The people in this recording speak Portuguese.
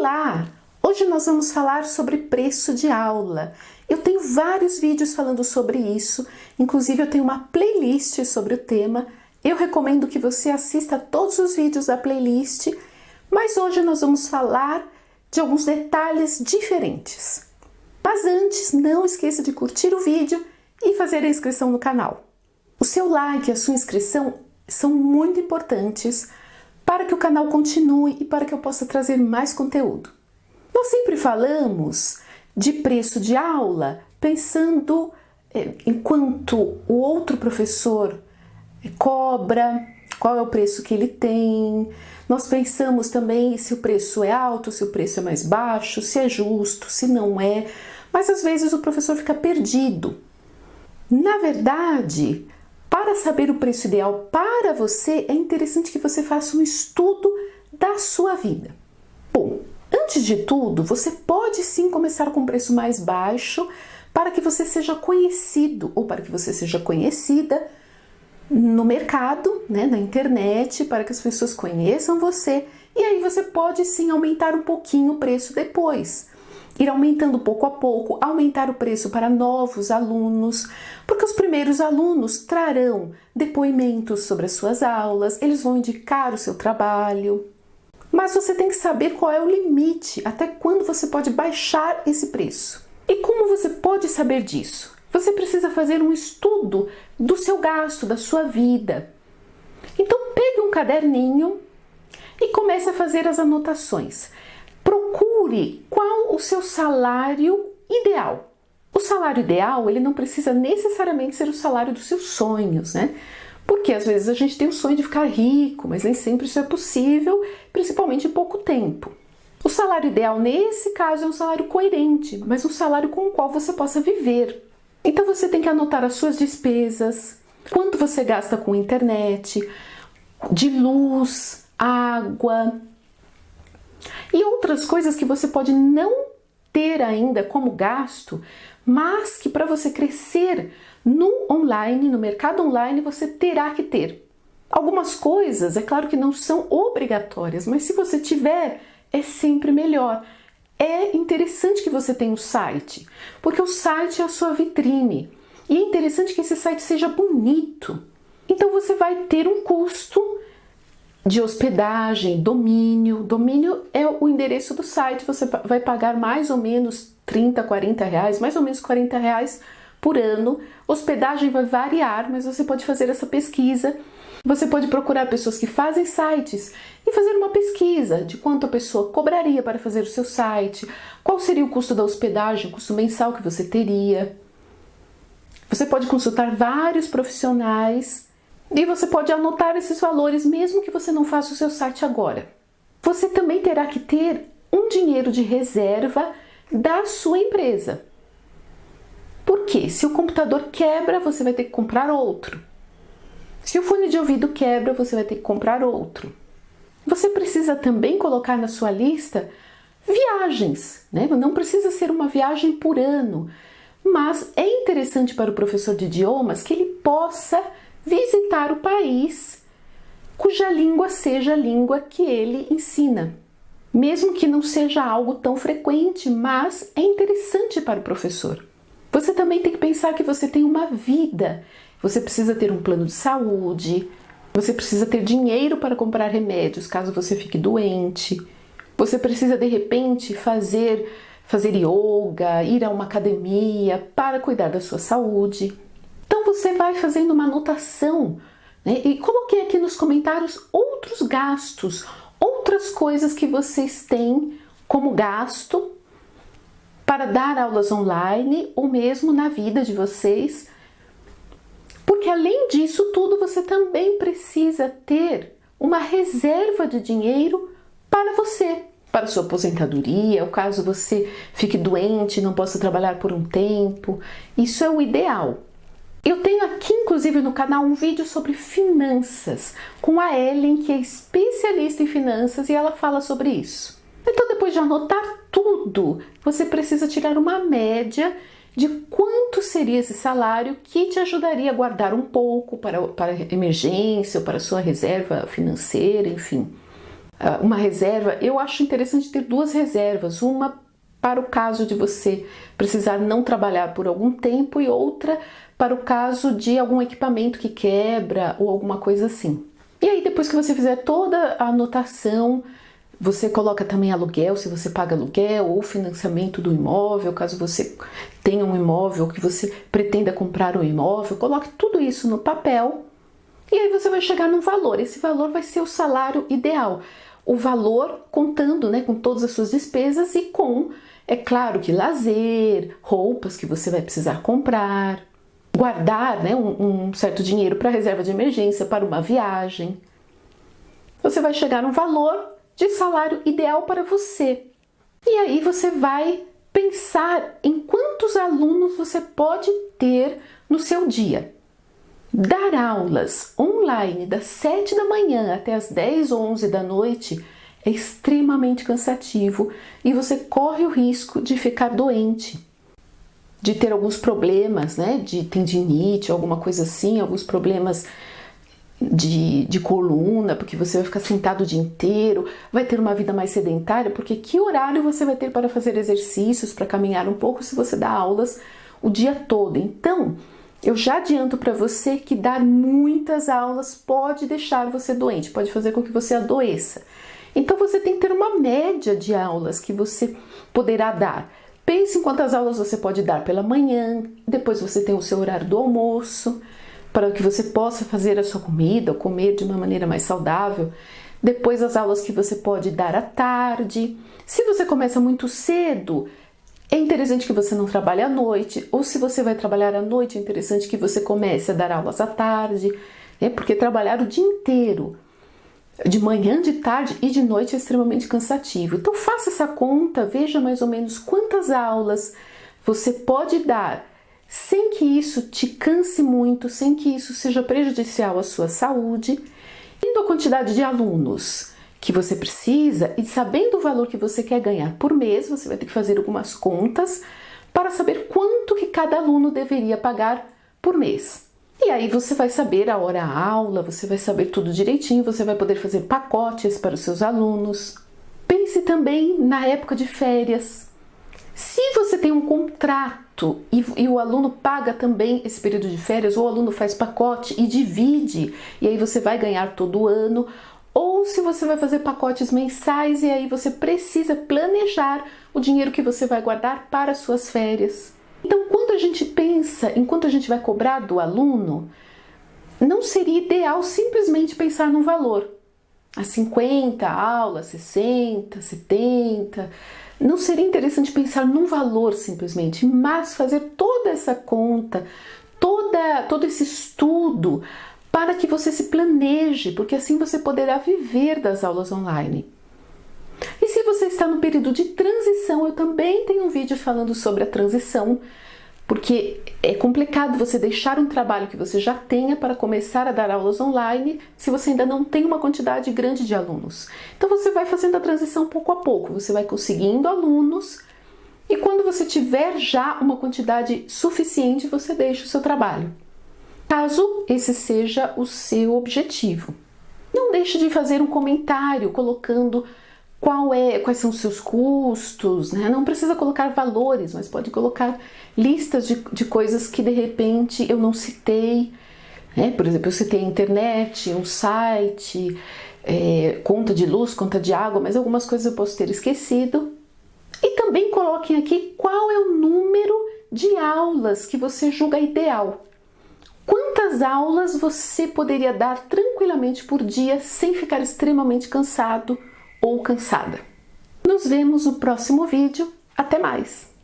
Olá! Hoje nós vamos falar sobre preço de aula. Eu tenho vários vídeos falando sobre isso, inclusive eu tenho uma playlist sobre o tema. Eu recomendo que você assista todos os vídeos da playlist, mas hoje nós vamos falar de alguns detalhes diferentes. Mas antes, não esqueça de curtir o vídeo e fazer a inscrição no canal. O seu like e a sua inscrição são muito importantes para que o canal continue e para que eu possa trazer mais conteúdo. Nós sempre falamos de preço de aula pensando enquanto o outro professor cobra, qual é o preço que ele tem. Nós pensamos também se o preço é alto, se o preço é mais baixo, se é justo, se não é. Mas às vezes o professor fica perdido. Na verdade, para saber o preço ideal para você, é interessante que você faça um estudo da sua vida. Bom, antes de tudo, você pode sim começar com um preço mais baixo para que você seja conhecido ou para que você seja conhecida no mercado, na internet, para que as pessoas conheçam você. E aí você pode sim aumentar um pouquinho o preço depois. Ir aumentando pouco a pouco, aumentar o preço para novos alunos, porque os primeiros alunos trarão depoimentos sobre as suas aulas, eles vão indicar o seu trabalho. Mas você tem que saber qual é o limite, até quando você pode baixar esse preço. E como você pode saber disso? Você precisa fazer um estudo do seu gasto, da sua vida. Então pegue um caderninho e comece a fazer as anotações. Procure qual o seu salário ideal. O salário ideal, ele não precisa necessariamente ser o salário dos seus sonhos, Porque às vezes a gente tem o sonho de ficar rico, mas nem sempre isso é possível, principalmente em pouco tempo. O salário ideal nesse caso é um salário coerente, mas um salário com o qual você possa viver. Então você tem que anotar as suas despesas, quanto você gasta com internet, de luz, água e outras coisas que você pode não ter ainda como gasto, mas que para você crescer no online, no mercado online, você terá que ter. Algumas coisas, é claro que não são obrigatórias, mas se você tiver, é sempre melhor. É interessante que você tenha um site, porque o site é a sua vitrine. E é interessante que esse site seja bonito. Então você vai ter um custo de hospedagem, domínio. Domínio é o endereço do site. Você vai pagar mais ou menos 30, 40 reais, mais ou menos 40 reais por ano. Hospedagem vai variar, mas você pode fazer essa pesquisa. Você pode procurar pessoas que fazem sites e fazer uma pesquisa de quanto a pessoa cobraria para fazer o seu site, qual seria o custo da hospedagem, o custo mensal que você teria. Você pode consultar vários profissionais e você pode anotar esses valores mesmo que você não faça o seu site agora. Você também terá que ter um dinheiro de reserva da sua empresa. Porque se o computador quebra, você vai ter que comprar outro. Se o fone de ouvido quebra, você vai ter que comprar outro. Você precisa também colocar na sua lista viagens, Não precisa ser uma viagem por ano, mas é interessante para o professor de idiomas que ele possa visitar o país cuja língua seja a língua que ele ensina. Mesmo que não seja algo tão frequente, mas é interessante para o professor. Você também tem que pensar que você tem uma vida. Você precisa ter um plano de saúde, você precisa ter dinheiro para comprar remédios caso você fique doente. Você precisa de repente fazer yoga, ir a uma academia para cuidar da sua saúde. Então você vai fazendo uma anotação, E coloquei aqui nos comentários outros gastos, outras coisas que vocês têm como gasto para dar aulas online ou mesmo na vida de vocês. Porque além disso tudo, você também precisa ter uma reserva de dinheiro para você, para sua aposentadoria, ou caso você fique doente e não possa trabalhar por um tempo. Isso é o ideal. Eu tenho aqui, inclusive, no canal um vídeo sobre finanças, com a Ellen, que é especialista em finanças, e ela fala sobre isso. Então, depois de anotar tudo, você precisa tirar uma média de quanto seria esse salário que te ajudaria a guardar um pouco para emergência ou para sua reserva financeira, enfim. uma reserva, eu acho interessante ter duas reservas, uma para o caso de você precisar não trabalhar por algum tempo e outra para o caso de algum equipamento que quebra ou alguma coisa assim. E aí depois que você fizer toda a anotação, você coloca também aluguel, se você paga aluguel, ou financiamento do imóvel, caso você tenha um imóvel que você pretenda comprar um imóvel, coloque tudo isso no papel e aí você vai chegar num valor. Esse valor vai ser o salário ideal. O valor contando, né, com todas as suas despesas e com, é claro, que lazer, roupas que você vai precisar comprar, guardar, né, um certo dinheiro para reserva de emergência, para uma viagem. Você vai chegar num valor de salário ideal para você. E aí você vai pensar em quantos alunos você pode ter no seu dia. Dar aulas online das 7 da manhã até as 10 ou 11 da noite é extremamente cansativo e você corre o risco de ficar doente, de ter alguns problemas, né, de tendinite, alguma coisa assim, alguns problemas de coluna, porque você vai ficar sentado o dia inteiro, vai ter uma vida mais sedentária, porque que horário você vai ter para fazer exercícios, para caminhar um pouco, se você dá aulas o dia todo? Então, eu já adianto para você que dar muitas aulas pode deixar você doente, pode fazer com que você adoeça. Então, você tem que ter uma média de aulas que você poderá dar. Pense em quantas aulas você pode dar pela manhã, depois você tem o seu horário do almoço, para que você possa fazer a sua comida ou comer de uma maneira mais saudável. Depois as aulas que você pode dar à tarde. Se você começa muito cedo, é interessante que você não trabalhe à noite. Ou se você vai trabalhar à noite, é interessante que você comece a dar aulas à tarde, né? Porque trabalhar o dia inteiro, de manhã, de tarde e de noite, é extremamente cansativo. Então faça essa conta, veja mais ou menos quantas aulas você pode dar sem que isso te canse muito, sem que isso seja prejudicial à sua saúde, tendo a quantidade de alunos que você precisa e sabendo o valor que você quer ganhar por mês, você vai ter que fazer algumas contas para saber quanto que cada aluno deveria pagar por mês. E aí você vai saber a hora-aula, você vai saber tudo direitinho, você vai poder fazer pacotes para os seus alunos. Pense também na época de férias. Se você tem um contrato e o aluno paga também esse período de férias, ou o aluno faz pacote e divide, e aí você vai ganhar todo ano, ou se você vai fazer pacotes mensais e aí você precisa planejar o dinheiro que você vai guardar para as suas férias. Então, quando a gente pensa em quanto a gente vai cobrar do aluno, não seria ideal simplesmente pensar num valor. A 50 aulas, 60, 70... Não seria interessante pensar num valor simplesmente, mas fazer toda essa conta, todo esse estudo para que você se planeje, porque assim você poderá viver das aulas online. E se você está no período de transição, eu também tenho um vídeo falando sobre a transição, porque é complicado você deixar um trabalho que você já tenha para começar a dar aulas online se você ainda não tem uma quantidade grande de alunos. Então você vai fazendo a transição pouco a pouco, você vai conseguindo alunos e quando você tiver já uma quantidade suficiente, você deixa o seu trabalho. Caso esse seja o seu objetivo. Não deixe de fazer um comentário colocando quais são os seus custos, né? Não precisa colocar valores, mas pode colocar listas de coisas que de repente eu não citei, né? Por exemplo, eu citei a internet, um site, conta de luz, conta de água, mas algumas coisas eu posso ter esquecido. E também coloquem aqui qual é o número de aulas que você julga ideal. Quantas aulas você poderia dar tranquilamente por dia sem ficar extremamente cansado ou cansada. Nos vemos no próximo vídeo. Até mais!